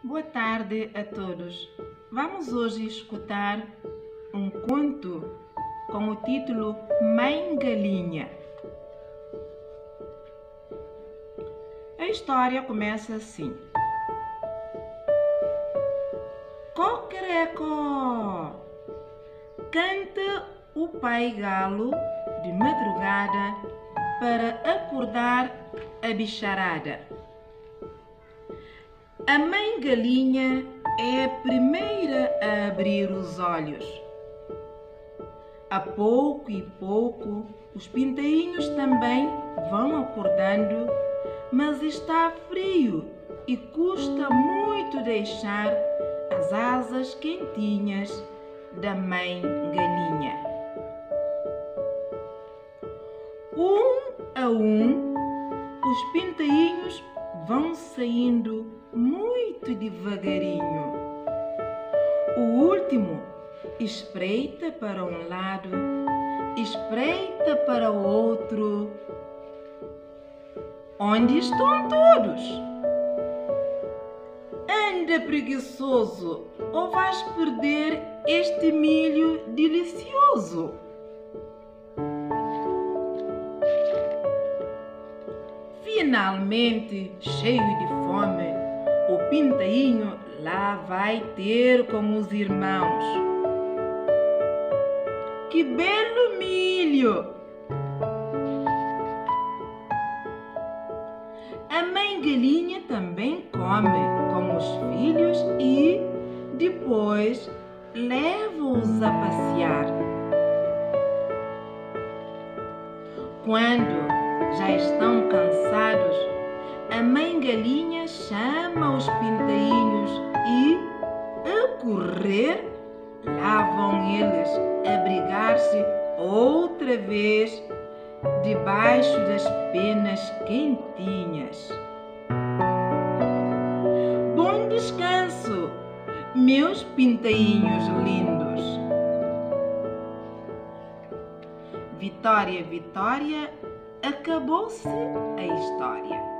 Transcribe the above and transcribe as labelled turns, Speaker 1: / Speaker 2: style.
Speaker 1: Boa tarde a todos. Vamos hoje escutar um conto com o título Mãe Galinha. A história começa assim. Coquereco! Canta o pai galo de madrugada para acordar a bicharada. A mãe galinha é a primeira a abrir os olhos. A pouco e pouco, os pintainhos também vão acordando, mas está frio e custa muito deixar as asas quentinhas da mãe galinha. Um a um, os pintainhos vão saindo muito devagarinho. O último espreita para um lado, espreita para o outro. Onde estão todos? Anda, preguiçoso, ou vais perder este milho delicioso? Finalmente, cheio de fome, o pintainho lá vai ter com os irmãos. Que belo milho! A mãe galinha também come com os filhos e depois leva-os a passear. Quando já estão cansados, a mãe galinha chama os pintainhos e, a correr, lá vão eles abrigar-se outra vez debaixo das penas quentinhas. Bom descanso, meus pintainhos lindos. Vitória, Vitória, acabou-se a história.